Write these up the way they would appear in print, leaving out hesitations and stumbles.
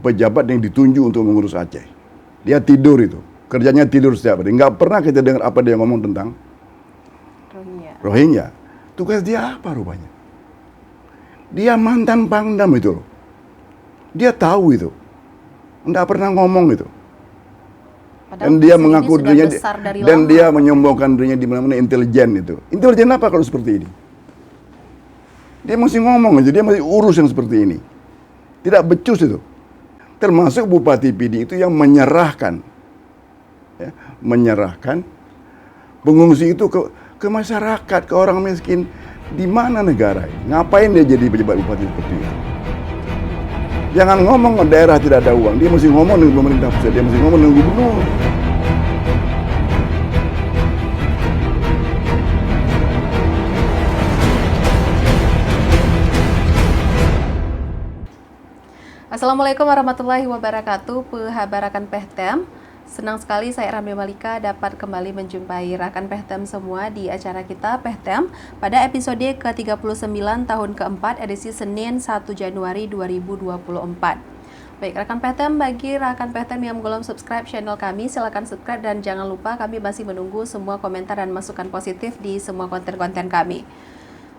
pejabat yang ditunjuk untuk mengurus Aceh. Dia tidur itu, kerjanya tidur setiap hari. Nggak pernah kita dengar apa dia ngomong tentang Rohingya. Tugas dia apa rupanya? Dia mantan Pangdam itu loh. Dia tahu itu. Nggak pernah ngomong itu. Dan dia mengaku dirinya, dan dia menyombongkan dirinya di mana-mana intelijen itu. Intelijen apa kalau seperti ini? Dia masih ngomong aja, dia masih urus yang seperti ini. Tidak becus itu. Termasuk Bupati PD itu yang menyerahkan, ya, menyerahkan pengungsi itu ke masyarakat, ke orang miskin. Di mana negara ini? Ngapain dia jadi pejabat bupati seperti itu? Jangan ngomong daerah tidak ada uang, dia mesti ngomong dengan pemerintah pusat, dia mesti ngomong dengan gubernur. Assalamualaikum warahmatullahi wabarakatuh, Pehabarakan Pehtem. Senang sekali saya Ramli Malika dapat kembali menjumpai rakan Pehtem semua di acara kita Pehtem pada episode ke-39 tahun keempat edisi Senin 1 Januari 2024. Baik rakan Pehtem, bagi rakan Pehtem yang belum subscribe channel kami, silakan subscribe dan jangan lupa kami masih menunggu semua komentar dan masukan positif di semua konten-konten kami.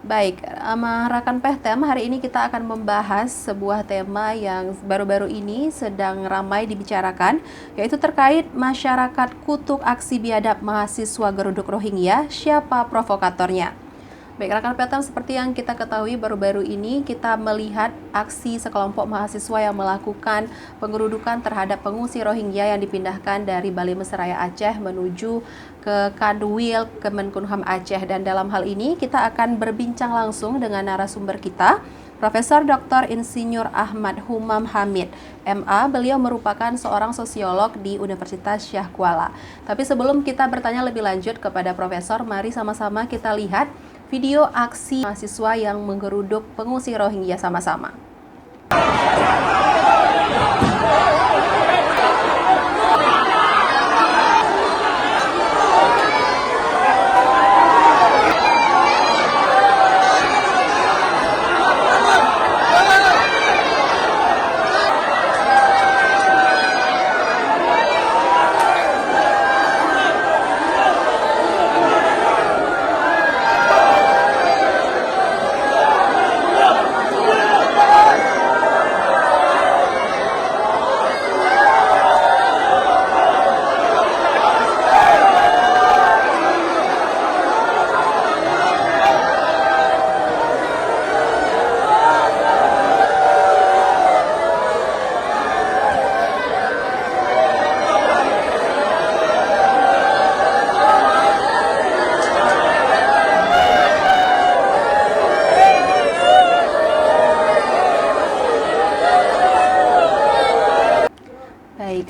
Baik, rakan Pehtem, hari ini kita akan membahas sebuah tema yang baru-baru ini sedang ramai dibicarakan, yaitu terkait masyarakat kutuk aksi biadab mahasiswa geruduk Rohingya, siapa provokatornya? Baik, rakan Pehtem, seperti yang kita ketahui baru-baru ini kita melihat aksi sekelompok mahasiswa yang melakukan pengerudukan terhadap pengungsi Rohingya yang dipindahkan dari Bale Mesraya Aceh menuju ke Kanwil Kemenkumham Aceh. Dan dalam hal ini kita akan berbincang langsung dengan narasumber kita, Profesor Dr. Insinyur Ahmad Humam Hamid, MA. Beliau merupakan seorang sosiolog di Universitas Syah Kuala. Tapi sebelum kita bertanya lebih lanjut kepada Profesor, mari sama-sama kita lihat video aksi mahasiswa yang menggeruduk pengungsi Rohingya sama-sama.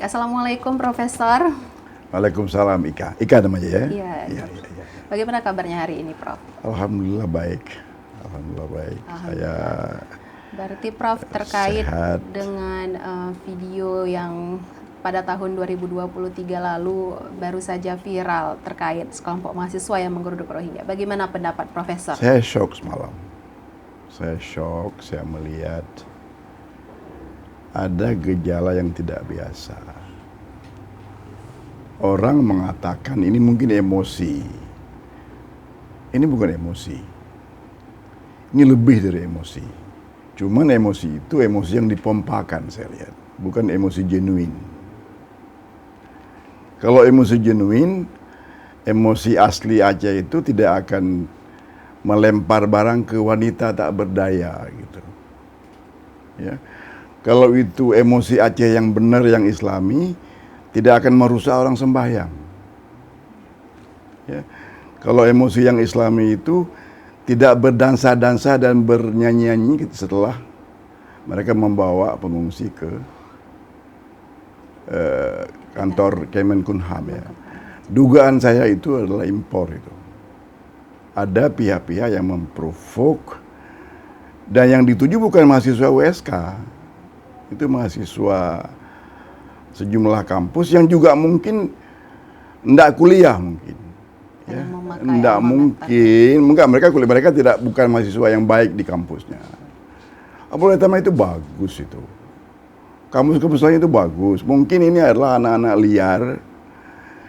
Assalamualaikum Profesor. Waalaikumsalam Ika. Ika namanya ya? Iya. Bagaimana kabarnya hari ini Prof? Alhamdulillah baik. Alhamdulillah baik. Saya berarti Prof terkait sehat dengan video yang pada tahun 2023 lalu baru saja viral terkait sekelompok mahasiswa yang menggeruduk Rohingya. Bagaimana pendapat Profesor? Saya shock semalam. Saya melihat ada gejala yang tidak biasa. Orang mengatakan ini mungkin emosi. Ini bukan emosi. Ini lebih dari emosi. Cuman emosi itu emosi yang dipompakan saya lihat. Bukan emosi genuine. Kalau emosi genuine, emosi asli Aceh itu tidak akan melempar barang ke wanita tak berdaya gitu. Ya. Kalau itu emosi Aceh yang benar, yang Islami, tidak akan merusak orang sembahyang. Ya. Kalau emosi yang Islami itu tidak berdansa-dansa dan bernyanyi-nyanyi setelah mereka membawa pengungsi ke kantor Kemenkumham ya. Dugaan saya itu adalah impor itu. Ada pihak-pihak yang memprovok, dan yang dituju bukan mahasiswa USK. Itu mahasiswa sejumlah kampus yang juga mungkin enggak kuliah mungkin. Ya, enggak mungkin, mereka bukan mahasiswa yang baik di kampusnya. Apalagi tema itu bagus itu. kampus-kampus lain itu bagus. Mungkin ini adalah anak-anak liar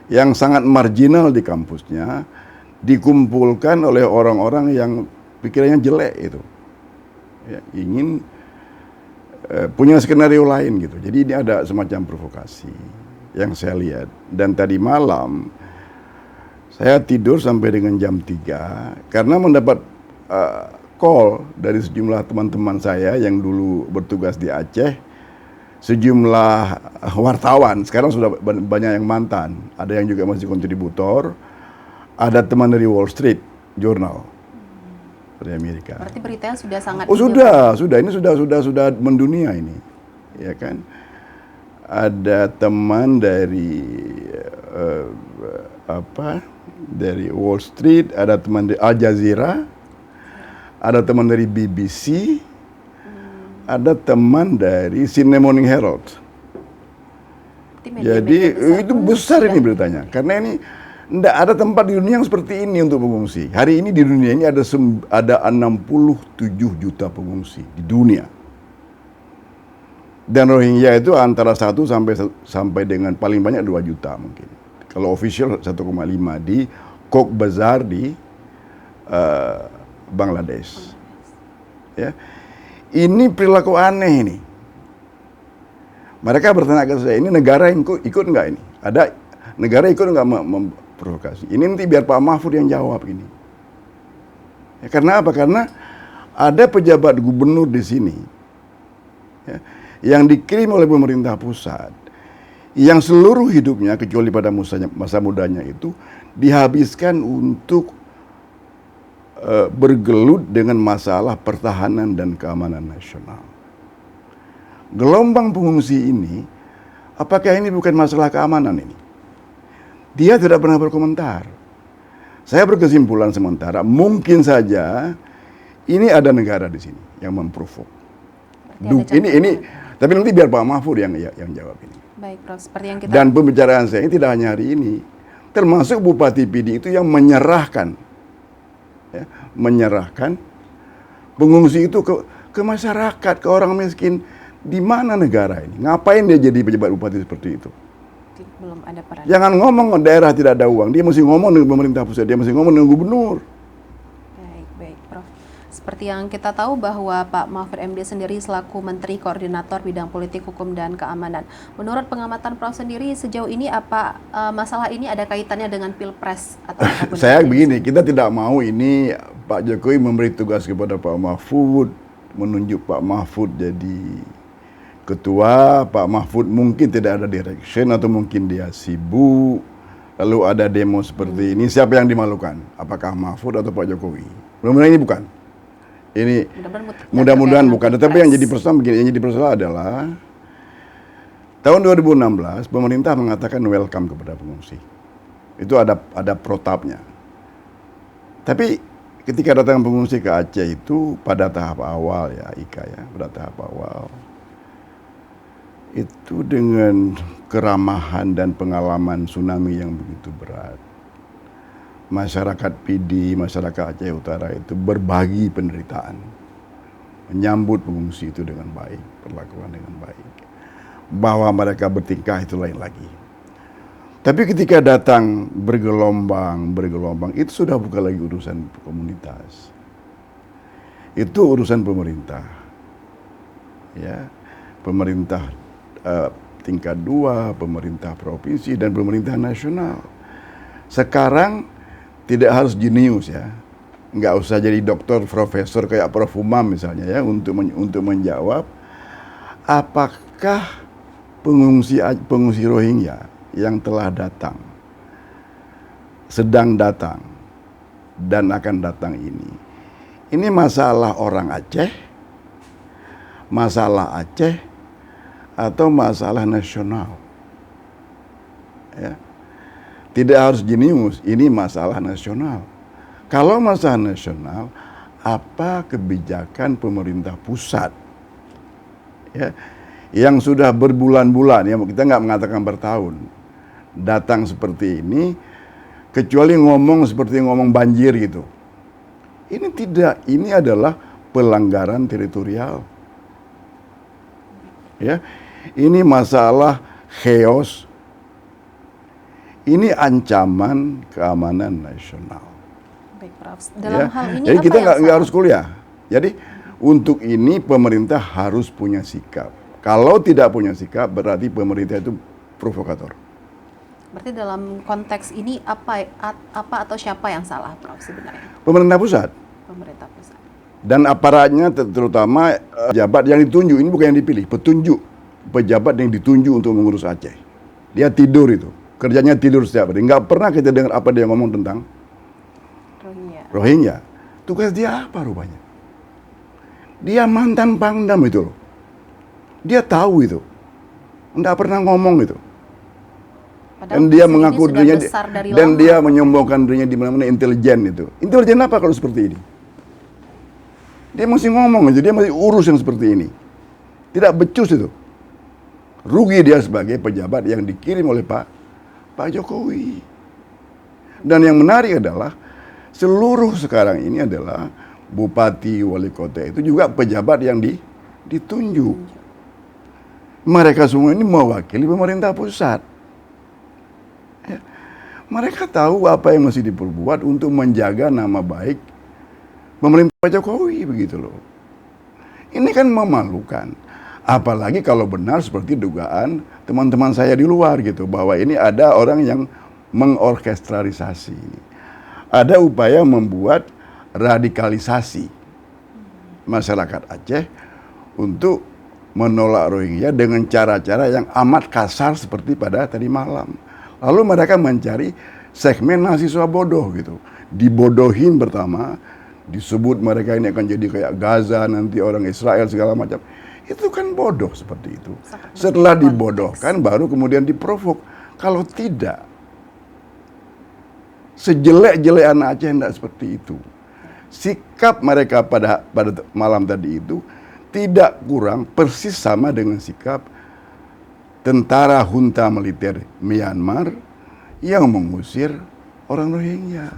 yang sangat marginal di kampusnya, dikumpulkan oleh orang-orang yang pikirannya jelek itu. Ya, ingin punya skenario lain gitu. Jadi ini ada semacam provokasi yang saya lihat. Dan tadi malam saya tidur sampai dengan jam 3 karena mendapat call dari sejumlah teman-teman saya yang dulu bertugas di Aceh, sejumlah wartawan, sekarang sudah banyak yang mantan, ada yang juga masih kontributor, ada teman dari Wall Street Journal dari Amerika. Berarti beritanya sudah sangat Sudah ini sudah mendunia ini, ya kan? Ada teman dari dari Wall Street, ada teman dari Al Jazeera, ada teman dari BBC, ada teman dari Sydney Morning Herald. Jadi itu besar ini beritanya, karena ini tidak ada tempat di dunia yang seperti ini untuk pengungsi. Hari ini di dunia ini ada 67 juta pengungsi di dunia. Dan Rohingya itu antara 1 sampai dengan paling banyak 2 juta mungkin. Kalau official 1,5 di Cox's Bazar di Bangladesh. Ya. Ini perilaku aneh ini. Mereka bertanya ke saya, ini negara ikut nggak ini? Ada negara ikut nggak memprovokasi? Ini nanti biar Pak Mahfud yang jawab ini. Ya, karena apa? Karena ada pejabat gubernur di sini, ya, yang dikirim oleh pemerintah pusat, yang seluruh hidupnya kecuali pada masa mudanya itu dihabiskan untuk bergelut dengan masalah pertahanan dan keamanan nasional. Gelombang pengungsi ini, apakah ini bukan masalah keamanan ini? Dia tidak pernah berkomentar. Saya berkesimpulan sementara, mungkin saja ini ada negara di sini yang memprovok. Tapi nanti biar Pak Mahfud yang jawab ini. Baik, Prof. Seperti yang kita... Dan pembicaraan saya ini tidak hanya hari ini, termasuk Bupati PD itu yang menyerahkan pengungsi itu ke masyarakat, ke orang miskin. Di mana negara ini? Ngapain dia jadi pejabat bupati seperti itu? Belum ada peran. Jangan ngomong daerah tidak ada uang, dia mesti ngomong dengan pemerintah pusat, dia mesti ngomong dengan gubernur. Baik, Prof. Seperti yang kita tahu bahwa Pak Mahfud MD sendiri selaku Menteri Koordinator Bidang Politik, Hukum, dan Keamanan. Menurut pengamatan Prof sendiri, sejauh ini apa masalah ini ada kaitannya dengan Pilpres? Atau saya begini, kita tidak mau ini Pak Jokowi memberi tugas kepada Pak Mahfud, menunjuk Pak Mahfud jadi ketua, Pak Mahfud mungkin tidak ada direction atau mungkin dia sibuk, lalu ada demo seperti ini, siapa yang dimalukan? Apakah Mahfud atau Pak Jokowi? Mudah-mudahan ini bukan. Ini mudah-mudahan bukan. Tetapi yang jadi persoalan begini, yang jadi persoalan adalah tahun 2016 pemerintah mengatakan welcome kepada pengungsi. Itu ada protapnya. Tapi ketika datang pengungsi ke Aceh itu pada tahap awal ya, Ika ya, pada tahap awal itu dengan keramahan dan pengalaman tsunami yang begitu berat. Masyarakat PD, masyarakat Aceh Utara itu berbagi penderitaan. Menyambut pengungsi itu dengan baik, perlakuan dengan baik. Bahwa mereka bertingkah itu lain lagi. Tapi ketika datang bergelombang, itu sudah bukan lagi urusan komunitas. Itu urusan pemerintah. Ya, pemerintah tingkat 2, pemerintah provinsi, dan pemerintah nasional. Sekarang tidak harus jenius ya, nggak usah jadi dokter, profesor kayak Prof Umam misalnya ya, untuk menjawab apakah pengungsi Rohingya yang telah datang, sedang datang, dan akan datang ini masalah orang Aceh, masalah Aceh, atau masalah nasional. Ya. Tidak harus jenius, ini masalah nasional. Kalau masalah nasional, apa kebijakan pemerintah pusat? Ya, yang sudah berbulan-bulan, ya kita nggak mengatakan bertahun, datang seperti ini, kecuali ngomong seperti ngomong banjir gitu. Ini tidak, ini adalah pelanggaran teritorial. Ya, Ini masalah chaos. Ini ancaman keamanan nasional. Baik, Prof. Dalam hal ini Jadi apa kita yang nggak salah? harus kuliah. Jadi untuk ini pemerintah harus punya sikap. Kalau tidak punya sikap berarti pemerintah itu provokator. Berarti dalam konteks ini apa atau siapa yang salah, Prof, sebenarnya? Pemerintah pusat Pemerintah pusat. dan aparatnya terutama pejabat yang ditunjuk, ini bukan yang dipilih, petunjuk pejabat yang ditunjuk untuk mengurus Aceh. Dia tidur itu, kerjanya tidur setiap hari. Nggak pernah kita dengar apa dia ngomong tentang Rohingya. Tugas dia apa rupanya? Dia mantan Pangdam itu loh. Dia tahu itu. Nggak pernah ngomong itu. Padahal Dan dia posisi ini mengaku sudah dirinya besar dari dan lama. dia menyombongkan dirinya di mana-mana intelijen itu. Intelijen apa kalau seperti ini? Dia masih ngomong aja, dia masih urus yang seperti ini. Tidak becus itu. Rugi dia sebagai pejabat yang dikirim oleh Pak Jokowi. Dan yang menarik adalah seluruh sekarang ini adalah bupati, wali kota itu juga pejabat yang ditunjuk. Mereka semua ini mewakili pemerintah pusat. Ya. Mereka tahu apa yang mesti diperbuat untuk menjaga nama baik pemerintah Jokowi, begitu loh. Ini kan memalukan. Apalagi kalau benar seperti dugaan teman-teman saya di luar gitu, bahwa ini ada orang yang mengorkestralisasi. Ada upaya membuat radikalisasi masyarakat Aceh untuk menolak Rohingya dengan cara-cara yang amat kasar seperti pada tadi malam. Lalu mereka mencari segmen mahasiswa bodoh gitu. Dibodohin pertama, disebut mereka ini akan jadi kayak Gaza, nanti orang Israel segala macam. Itu kan bodoh seperti itu. Setelah dibodohkan baru kemudian diprovok. Kalau tidak, sejelek-jelek anak Aceh tidak seperti itu. Sikap mereka pada malam tadi itu tidak kurang persis sama dengan sikap tentara junta militer Myanmar yang mengusir orang Rohingya.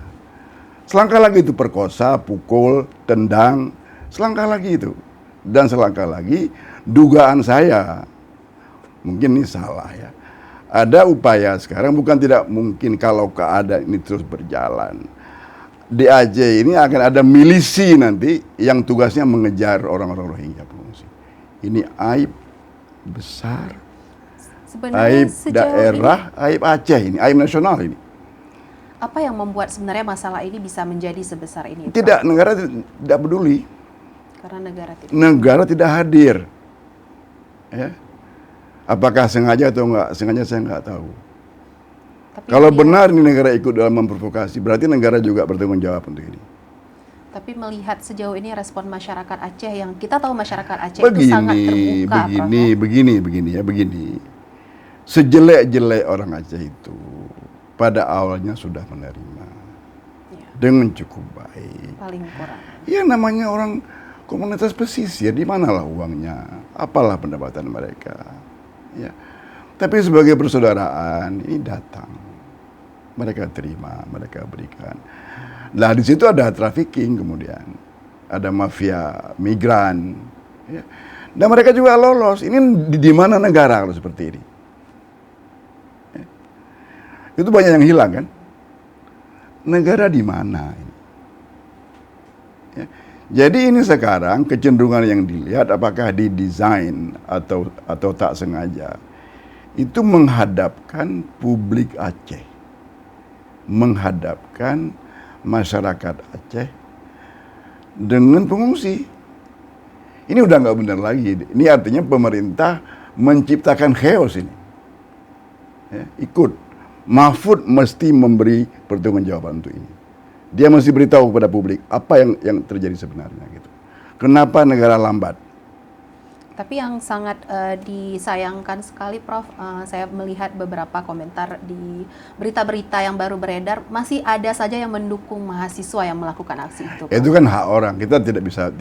Selangkah lagi itu perkosa, pukul, tendang, selangkah lagi itu. Dan selangkah lagi dugaan saya, mungkin ini salah ya, ada upaya sekarang, bukan tidak mungkin kalau keadaan ini terus berjalan. Di Aceh ini akan ada milisi nanti yang tugasnya mengejar orang-orang Rohingya pengungsi. Ini aib besar, Sebenarnya aib sejauh daerah, aib Aceh ini, aib nasional ini. apa yang membuat sebenarnya masalah ini bisa menjadi sebesar ini? Tidak, Prof? negara tidak peduli. Karena negara tidak hadir. Ya. Apakah sengaja atau enggak? Sengaja saya enggak tahu. Tapi Kalau melihat- benar ini negara ikut dalam memprovokasi, berarti negara juga bertanggung jawab untuk ini. Tapi melihat sejauh ini respon masyarakat Aceh, yang kita tahu masyarakat Aceh itu sangat terbuka, Prof. Begini. Sejelek-jelek orang Aceh itu pada awalnya sudah menerima Ya, dengan cukup baik. paling kurang. Ya namanya orang komunitas pesisir, di manalah uangnya, apalah pendapatan mereka. Ya. Tapi sebagai persaudaraan ini datang, mereka terima, mereka berikan. Nah di situ ada trafficking, kemudian ada mafia migran, ya. Dan mereka juga lolos. Ini di mana negara kalau seperti ini? Ya. Itu banyak yang hilang kan? Negara di mana ini? Ya. Jadi ini sekarang kecenderungan yang dilihat apakah didesain atau tak sengaja, itu menghadapkan publik Aceh, menghadapkan masyarakat Aceh dengan pengungsi. Ini udah nggak benar lagi. Ini artinya pemerintah menciptakan chaos ini. Ya, ikut. Mahfud mesti memberi pertanggungjawaban untuk ini. Dia mesti beritahu kepada publik apa yang terjadi sebenarnya gitu. Kenapa negara lambat? Tapi yang sangat disayangkan sekali, Prof, saya melihat beberapa komentar di berita-berita yang baru beredar, masih ada saja yang mendukung mahasiswa yang melakukan aksi itu, Prof. Itu kan hak orang. Kita tidak bisa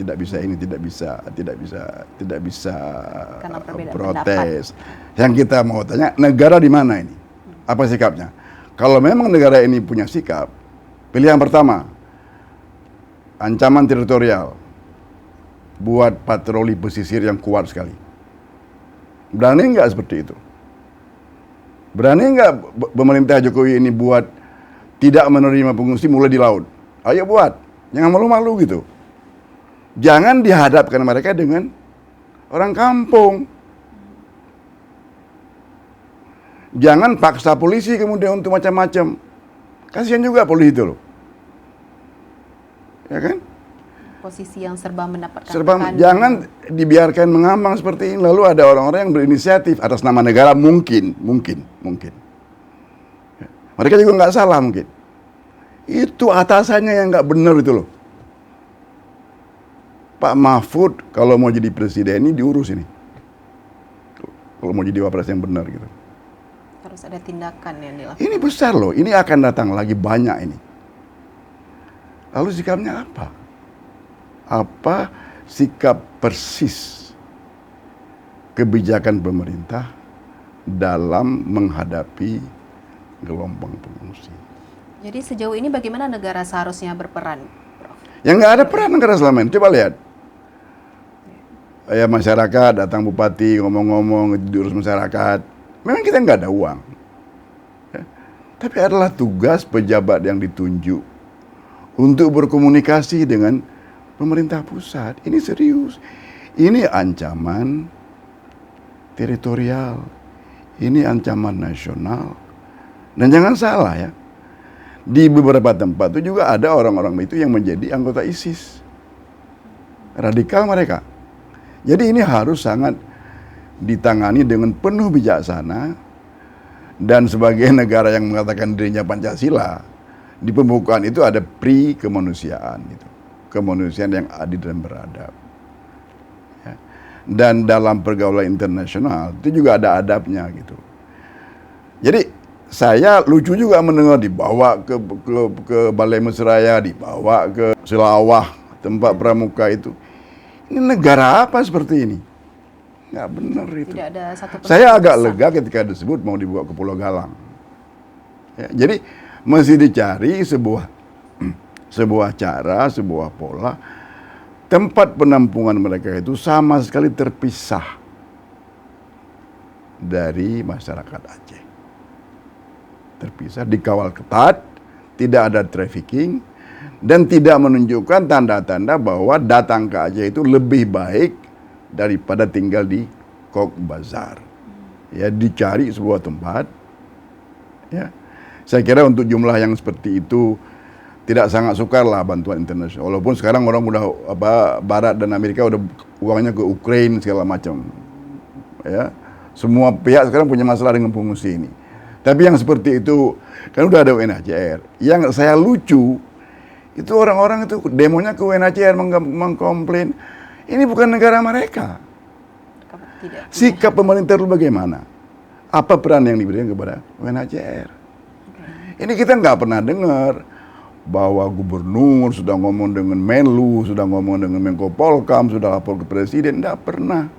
Karena perbedaan protes. Yang kita mau tanya, negara di mana ini? Apa sikapnya? Kalau memang negara ini punya sikap, pilihan pertama, ancaman teritorial, buat patroli pesisir yang kuat sekali. Berani nggak seperti itu? Berani nggak pemerintah Jokowi ini buat tidak menerima pengungsi mulai di laut? Ayo buat, jangan malu-malu gitu. Jangan dihadapkan mereka dengan orang kampung. Jangan paksa polisi kemudian untuk macam-macam. Kasihan juga polisi itu loh. Ya kan? Posisi yang serba mendapatkan Serba, jangan dibiarkan mengambang seperti ini. Lalu ada orang-orang yang berinisiatif atas nama negara mungkin. Ya. Mereka juga nggak salah mungkin. Itu atasannya yang nggak benar itu loh. Pak Mahfud kalau mau jadi presiden ini diurus ini. Kalau mau jadi wapres yang benar gitu. Harus ada tindakan yang dilakukan. Ini besar loh. Ini akan datang lagi banyak ini. Lalu sikapnya apa? Apa sikap persis kebijakan pemerintah dalam menghadapi gelombang pengungsi? Jadi sejauh ini bagaimana negara seharusnya berperan, Prof? Yang nggak ada peran negara selama ini. Coba lihat. Ya masyarakat, datang bupati, ngomong-ngomong, diurus masyarakat. Memang kita nggak ada uang. Ya. Tapi adalah tugas pejabat yang ditunjuk untuk berkomunikasi dengan pemerintah pusat. Ini serius. Ini ancaman teritorial. Ini ancaman nasional. Dan jangan salah ya. Di beberapa tempat itu juga ada orang-orang itu yang menjadi anggota ISIS. Radikal mereka. Jadi ini harus sangat ditangani dengan penuh bijaksana. Dan sebagai negara yang mengatakan dirinya Pancasila, di pembukaan itu ada pri kemanusiaan gitu. Kemanusiaan yang adil dan beradab. Ya. Dan dalam pergaulan internasional itu juga ada adabnya gitu. Jadi saya lucu juga mendengar dibawa ke Balai Mesraya, dibawa ke Selawah, tempat pramuka itu. Ini negara apa seperti ini? Nggak benar itu. Tidak ada satu Saya agak lega ketika disebut mau dibawa ke Pulau Galang. Ya, jadi mesti dicari sebuah cara, sebuah pola. Tempat penampungan mereka itu sama sekali terpisah dari masyarakat Aceh. Terpisah, dikawal ketat, tidak ada trafficking, dan tidak menunjukkan tanda-tanda bahwa datang ke Aceh itu lebih baik daripada tinggal di Cox's Bazar. Ya, dicari sebuah tempat. Ya, saya kira untuk jumlah yang seperti itu tidak sangat sukar lah bantuan internasional. Walaupun sekarang orang udah Barat dan Amerika udah uangnya ke Ukraina segala macam. Ya, semua pihak sekarang punya masalah dengan pengungsi ini. Tapi yang seperti itu kan udah ada UNHCR. Yang saya lucu itu orang-orang itu demonya ke UNHCR mengkomplain ini bukan negara mereka. Tidak. Sikap pemerintah itu bagaimana? Apa peran yang diberikan kepada UNHCR? Ini kita nggak pernah dengar bahwa gubernur sudah ngomong dengan Menlu, sudah ngomong dengan Menko Polkam, sudah lapor ke presiden, nggak pernah.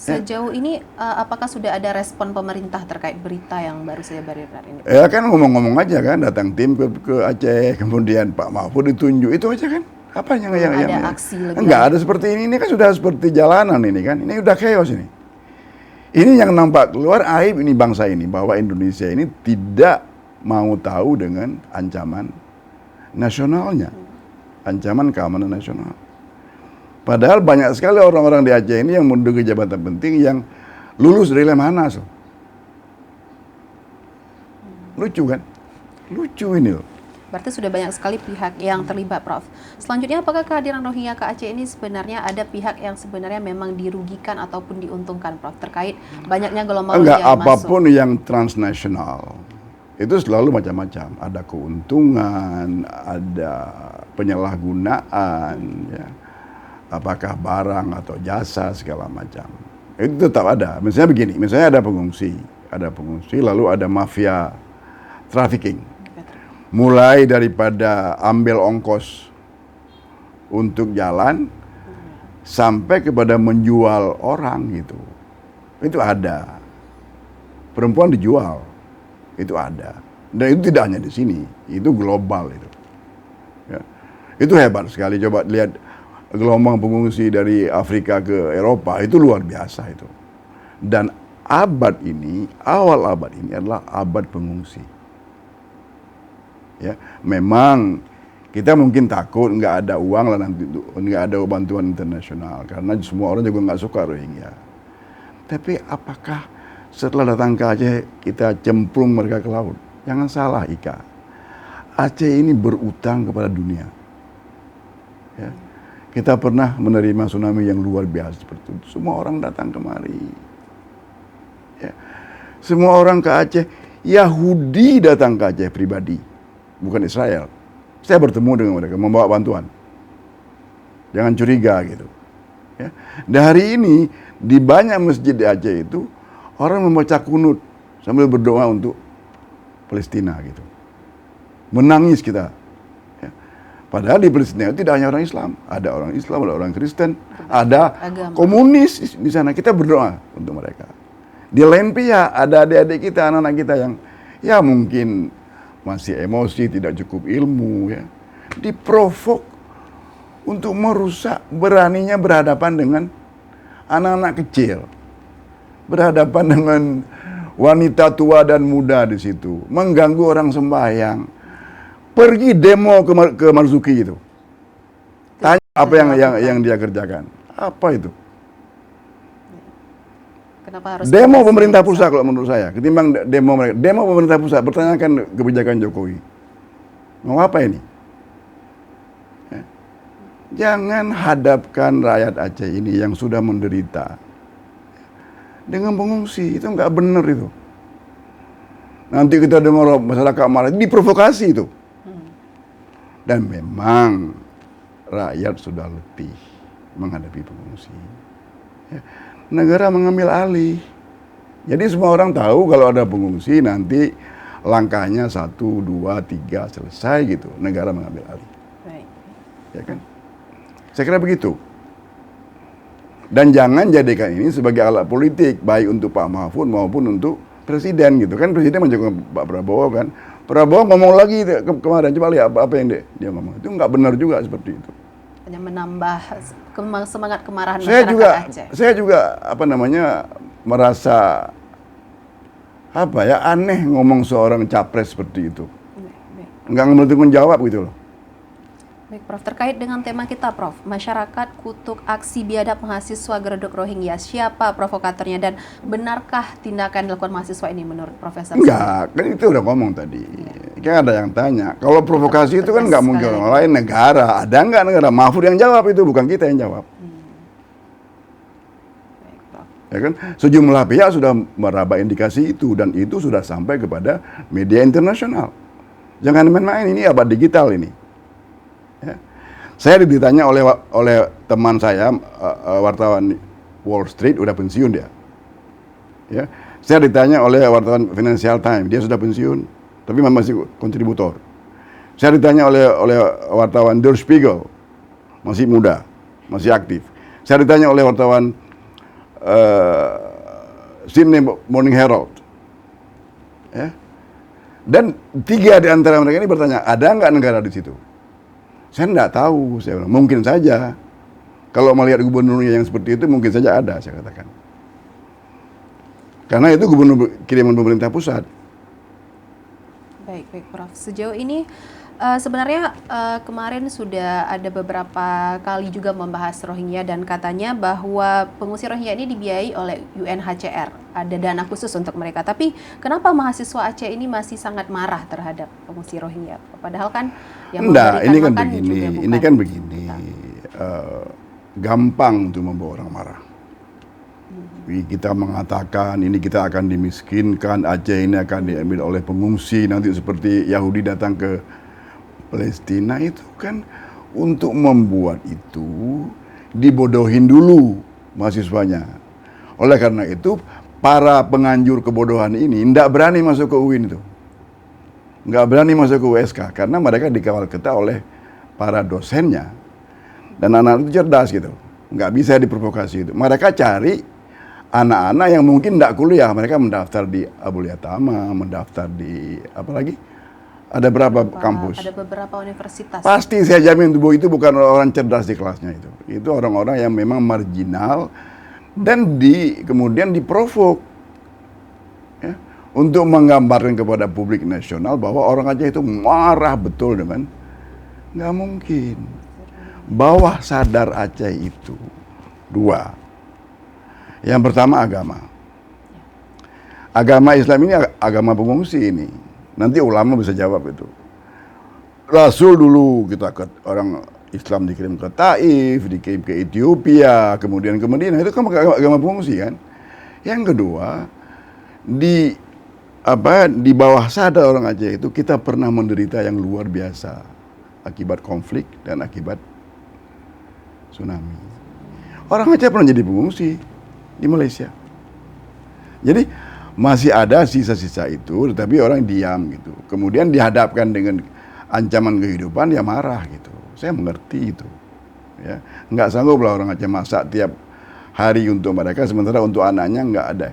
Sejauh ini apakah sudah ada respon pemerintah terkait berita yang baru saja beredar ini? Ya kan ngomong-ngomong aja kan, datang tim ke Aceh, kemudian Pak Mahfud ditunjuk, itu aja kan. Apa yang ada aksi lebih enggak ada seperti ini kan sudah seperti jalanan ini kan. Ini udah chaos ini. Ini yang nampak keluar aib ini bangsa ini, bahwa Indonesia ini tidak mau tahu dengan ancaman nasionalnya. Ancaman keamanan nasional. Padahal banyak sekali orang-orang di Aceh ini yang menduduki jabatan penting yang lulus dari Lemhanas. Lucu kan? Lucu ini loh. Berarti sudah banyak sekali pihak yang terlibat, Prof. Selanjutnya, apakah kehadiran Rohingya ke Aceh ini sebenarnya ada pihak yang sebenarnya memang dirugikan ataupun diuntungkan, Prof, terkait banyaknya gelombang Enggak, yang apapun masuk? yang transnasional itu selalu macam-macam. Ada keuntungan, ada penyalahgunaan, ya. Apakah barang atau jasa segala macam. Itu tetap ada. Misalnya begini, misalnya ada pengungsi lalu ada mafia trafficking. Mulai daripada ambil ongkos untuk jalan sampai kepada menjual orang gitu. Itu ada. Perempuan dijual. Itu ada. Dan itu tidak hanya di sini, itu global itu. Ya. Itu hebat sekali. Coba lihat gelombang pengungsi dari Afrika ke Eropa, itu luar biasa itu. Dan abad ini, awal abad ini adalah abad pengungsi. Ya, memang kita mungkin takut nggak ada uang lah nanti, nggak ada bantuan internasional karena semua orang juga nggak suka Rohingya. Tapi apakah setelah datang ke Aceh kita cemplung mereka ke laut? Jangan salah, Ika. Aceh ini berutang kepada dunia. Ya. Kita pernah menerima tsunami yang luar biasa seperti itu. Semua orang datang kemari. Ya. Semua orang ke Aceh. Yahudi datang ke Aceh pribadi, bukan Israel. Saya bertemu dengan mereka, membawa bantuan. Jangan curiga gitu. Ya. Dan hari ini di banyak masjid di Aceh itu orang membaca kunut sambil berdoa untuk Palestina gitu. Menangis kita. Ya. Padahal di Palestina itu tidak hanya orang Islam, ada orang Islam, ada orang Kristen, ada agama, komunis di sana. Kita berdoa untuk mereka. Di lain pihak ada adik-adik kita, anak-anak kita yang ya mungkin masih emosi, tidak cukup ilmu, ya, diprovok untuk merusak, beraninya berhadapan dengan anak-anak kecil, berhadapan dengan wanita tua dan muda di situ, mengganggu orang sembahyang, pergi demo ke Marzuki itu, tanya apa yang dia kerjakan, apa itu? Kenapa harus Demo pemerintah pusat kalau menurut saya, ketimbang demo mereka. Demo pemerintah pusat, bertanyakan kebijakan Jokowi. Mau apa ini? Ya. Jangan hadapkan rakyat Aceh ini yang sudah menderita dengan pengungsi, itu nggak benar itu. Nanti kita dengar masyarakat marah, diprovokasi itu. Dan memang rakyat sudah letih menghadapi pengungsi. Ya. Negara mengambil alih. Jadi semua orang tahu kalau ada pengungsi nanti langkahnya 1, 2, 3 selesai gitu. Negara mengambil alih. Baik. Ya kan? Saya kira begitu. Dan jangan jadikan ini sebagai alat politik baik untuk Pak Mahfud maupun untuk presiden gitu kan. Presiden menjaga Pak Prabowo kan. Prabowo ngomong lagi kemarin, coba lihat apa yang dia ngomong. Itu nggak benar juga seperti itu. Hanya menambah semangat kemarahan Saya masyarakat Aceh. Saya juga merasa aneh ngomong seorang capres seperti itu. Nggak ngerti jawab gitu loh. Baik, Prof. Terkait dengan tema kita, Prof. Masyarakat kutuk aksi biadab mahasiswa Geredok Rohingya. Siapa provokatornya dan benarkah tindakan dilakukan mahasiswa ini menurut Profesor? Enggak, kan itu udah ngomong tadi. Kan ada yang tanya. Kalau provokasi itu kan nggak mungkin orang lain, negara. Ada nggak negara? Mahfud yang jawab itu, bukan kita yang jawab. Baik, Prof. Ya kan? Sejumlah pihak sudah meraba indikasi itu dan itu sudah sampai kepada media internasional. Jangan main-main, ini abad digital ini. Ya. Saya ditanya oleh teman saya, wartawan Wall Street, udah pensiun dia. Ya. Saya ditanya oleh wartawan Financial Times, dia sudah pensiun, tapi masih kontributor. Saya ditanya oleh wartawan Der Spiegel, masih muda, masih aktif. Saya ditanya oleh wartawan Sydney Morning Herald. Ya. Dan 3 di antara mereka ini bertanya, ada nggak negara di situ? Saya nggak tahu, saya bilang, mungkin saja. Kalau melihat gubernurnya yang seperti itu, mungkin saja ada, saya katakan. Karena itu gubernur kiriman pemerintah pusat. Baik, Prof. Sejauh ini sebenarnya kemarin sudah ada beberapa kali juga membahas Rohingya dan katanya bahwa pengungsi Rohingya ini dibiayai oleh UNHCR. Ada dana khusus untuk mereka. Tapi kenapa mahasiswa Aceh ini masih sangat marah terhadap pengungsi Rohingya? Padahal kan yang ini kan makan begini, juga bukan ini kan begini. Gampang untuk membawa orang marah. Kita mengatakan ini kita akan dimiskinkan, Aceh ini akan diambil oleh pengungsi, nanti seperti Yahudi datang ke Palestina, itu kan untuk membuat itu dibodohin dulu mahasiswanya. Oleh karena itu para penganjur kebodohan ini tidak berani masuk ke UIN itu, nggak berani masuk ke USK karena mereka dikawal ketat oleh para dosennya dan anak-anak itu cerdas gitu, nggak bisa diprovokasi itu. Mereka cari anak-anak yang mungkin tidak kuliah, mereka mendaftar di Abul Yatama, mendaftar di apa lagi? Ada berapa kampus? Ada beberapa universitas. Pasti saya jamin itu bukan orang cerdas di kelasnya itu. Itu orang-orang yang memang marginal dan kemudian diprovok, ya, untuk menggambarkan kepada publik nasional bahwa orang Aceh itu marah betul dengan, nggak mungkin. Bawah sadar Aceh itu dua. Yang pertama agama. Agama Islam ini agama pengungsi ini. Nanti ulama bisa jawab itu. Rasul dulu orang Islam dikirim ke Taif, dikirim ke Ethiopia, kemudian ke Madinah, itu kan agama pengungsi kan. Yang kedua, di bawah sadar orang Aceh itu kita pernah menderita yang luar biasa akibat konflik dan akibat tsunami. Orang Aceh pernah jadi pengungsi di Malaysia. Jadi masih ada sisa-sisa itu, tetapi orang diam gitu. Kemudian dihadapkan dengan ancaman kehidupan, ya marah gitu. Saya mengerti itu. Ya, nggak sanggup lah orang Aceh masak tiap hari untuk mereka, sementara untuk anaknya nggak ada.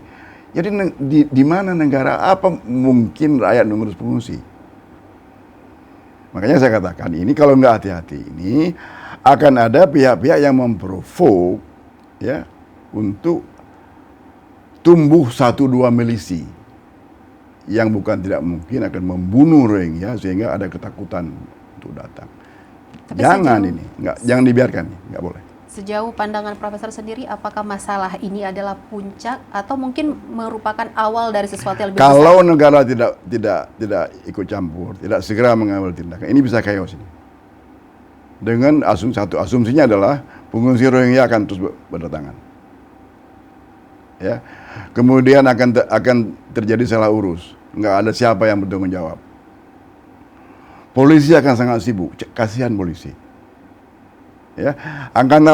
Jadi di mana negara, apa mungkin rakyat mengurus pengungsi? Makanya saya katakan ini kalau nggak hati-hati ini akan ada pihak-pihak yang memprovok, ya, untuk tumbuh 1-2 milisi yang bukan tidak mungkin akan membunuh Rohingya sehingga ada ketakutan untuk datang. Tapi jangan dibiarkan, nggak boleh. Sejauh pandangan Profesor sendiri, apakah masalah ini adalah puncak atau mungkin merupakan awal dari sesuatu yang lebih besar? Kalau negara tidak ikut campur, tidak segera mengambil tindakan, ini bisa chaos ini. Dengan asumsinya adalah pengungsi Rohingya akan terus berdatangan. Ya. Kemudian akan terjadi salah urus, nggak ada siapa yang bertanggung jawab. Polisi akan sangat sibuk, kasihan polisi. Ya, angkatan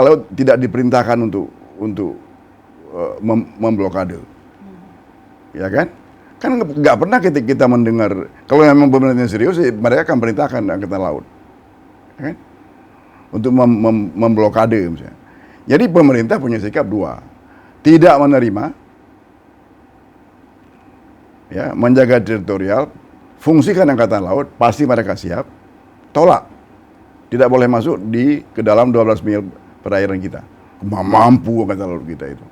laut tidak diperintahkan untuk memblokade, ya kan? Kan nggak pernah kita mendengar kalau memang pemerintah serius, mereka akan perintahkan angkatan laut, ya kan? Untuk memblokade misalnya. Jadi pemerintah punya sikap dua. Tidak menerima, ya, menjaga teritorial, fungsikan angkatan laut, pasti mereka siap, tolak, tidak boleh masuk ke dalam 12 mil perairan kita, mampu angkatan laut kita itu.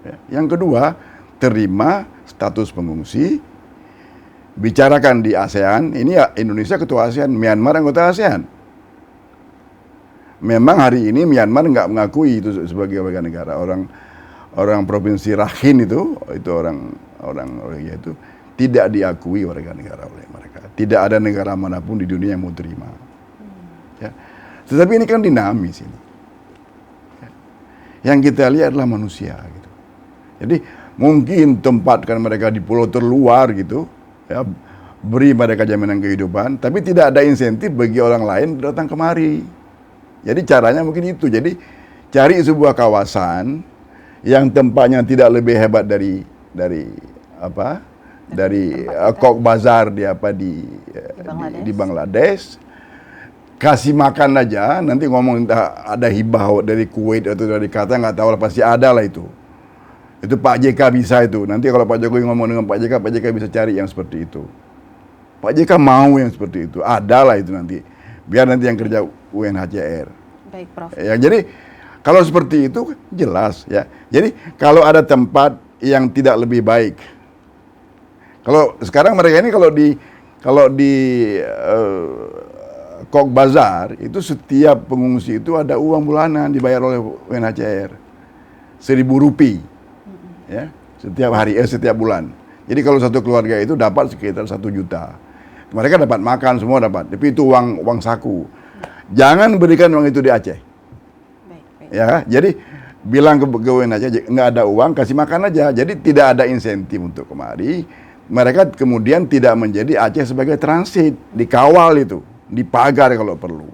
Ya. Yang kedua, terima status pengungsi, bicarakan di ASEAN, ini ya Indonesia ketua ASEAN, Myanmar anggota ASEAN. Memang hari ini Myanmar nggak mengakui itu sebagai warga negara. Orang provinsi Rakhine itu orang Rohingya itu tidak diakui warga negara oleh mereka. Tidak ada negara manapun di dunia yang mau terima. Ya. Tetapi ini kan dinamis ini. Ya. Yang kita lihat adalah manusia gitu. Jadi mungkin tempatkan mereka di pulau terluar gitu, ya, beri mereka jaminan kehidupan, tapi tidak ada insentif bagi orang lain datang kemari. Jadi caranya mungkin itu. Jadi cari sebuah kawasan yang tempatnya tidak lebih hebat dari Cox's Bazar di Bangladesh. Kasih makan aja, nanti ngomong entah ada hibah dari Kuwait atau dari Qatar, nggak tahu lah, pasti ada lah itu. Itu Pak JK bisa itu. Nanti kalau Pak Jokowi ngomong dengan Pak JK bisa cari yang seperti itu. Pak JK mau yang seperti itu, ada lah itu nanti. Biar nanti yang kerja UNHCR. Baik, Prof. Ya, jadi kalau seperti itu jelas ya. Jadi kalau ada tempat yang tidak lebih baik, kalau sekarang mereka ini kalau di Cox's Bazar itu setiap pengungsi itu ada uang bulanan dibayar oleh UNHCR, Rp1.000, ya, setiap bulan. Jadi kalau satu keluarga itu dapat sekitar 1 juta. Mereka dapat makan semua dapat, tapi itu uang saku. Jangan berikan uang itu di Aceh. Ya, jadi bilang ke UNHCR nggak ada uang, kasih makan aja. Jadi tidak ada insentif untuk kemari. Mereka kemudian tidak menjadi Aceh sebagai transit, dikawal itu, dipagar kalau perlu.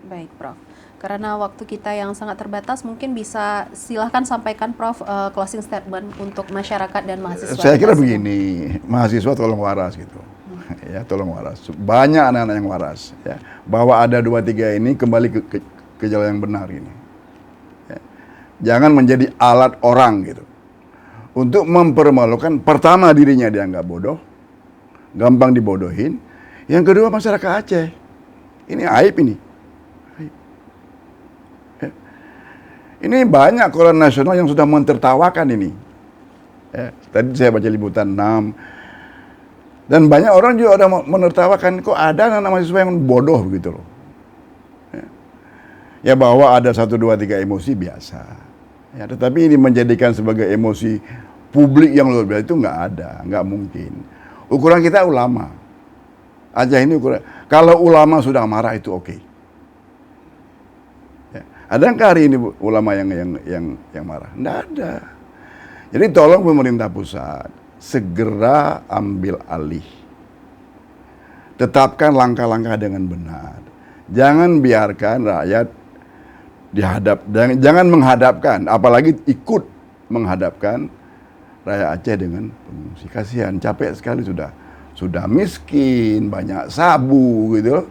Baik, Prof. Karena waktu kita yang sangat terbatas, mungkin bisa silahkan sampaikan, Prof, closing statement untuk masyarakat dan mahasiswa. Saya kira begini, mahasiswa tolong waras gitu. Ya, tolong waras. Banyak anak-anak yang waras. Ya, bahwa ada 2-3 ini kembali ke jalan yang benar ini. Ya. Jangan menjadi alat orang gitu. Untuk mempermalukan, pertama dirinya dianggap bodoh, gampang dibodohin. Yang kedua masyarakat Aceh. Ini aib ini. Aib. Ya. Ini banyak koran nasional yang sudah mentertawakan ini. Ya, tadi saya baca liputan 6. Dan banyak orang juga ada menertawakan, kok ada anak mahasiswa yang bodoh begitu loh. Ya bahwa ada 1, 2, 3 emosi biasa. Ya, tetapi ini menjadikan sebagai emosi publik yang luar biasa itu nggak ada, nggak mungkin. Ukuran kita ulama. Aja ini ukuran. Kalau ulama sudah marah itu oke. Ya. Adakah hari ini ulama yang marah? Nggak ada. Jadi tolong pemerintah pusat segera ambil alih. Tetapkan langkah-langkah dengan benar. Jangan biarkan rakyat jangan menghadapkan, apalagi ikut menghadapkan rakyat Aceh dengan pengungsi. Kasihan, capek sekali sudah miskin, banyak sabu gitu,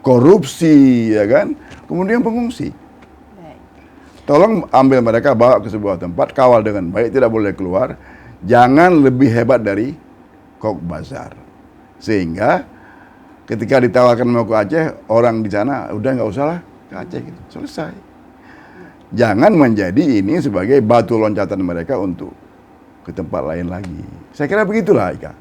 korupsi, ya kan. Kemudian pengungsi. Tolong ambil mereka, bawa ke sebuah tempat, kawal dengan baik, tidak boleh keluar. Jangan lebih hebat dari Kok Bazar. Sehingga ketika ditawarkan mau ke Aceh, orang di sana udah nggak usah lah ke Aceh gitu, selesai. Jangan menjadi ini sebagai batu loncatan mereka untuk ke tempat lain lagi. Saya kira begitulah, Ika.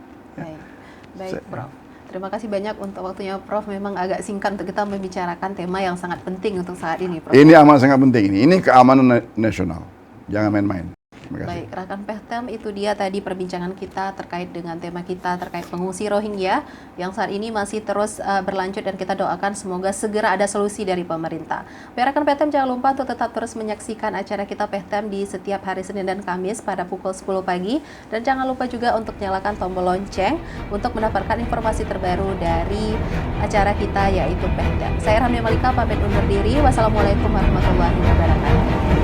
Baik, Prof. Terima kasih banyak untuk waktunya, Prof. Memang agak singkat untuk kita membicarakan tema yang sangat penting untuk saat ini, Prof. Ini amat sangat penting ini. Ini keamanan nasional. Jangan main-main. Baik, rekan Pehtem, itu dia tadi perbincangan kita terkait dengan tema kita terkait pengungsi Rohingya yang saat ini masih terus berlanjut, dan kita doakan semoga segera ada solusi dari pemerintah. Baik, rekan Pehtem, jangan lupa untuk tetap terus menyaksikan acara kita Pehtem di setiap hari Senin dan Kamis pada pukul 10 pagi, dan jangan lupa juga untuk nyalakan tombol lonceng untuk mendapatkan informasi terbaru dari acara kita yaitu Pehtem. Saya Ramli Malika pamit undur diri. Wassalamualaikum warahmatullahi wabarakatuh.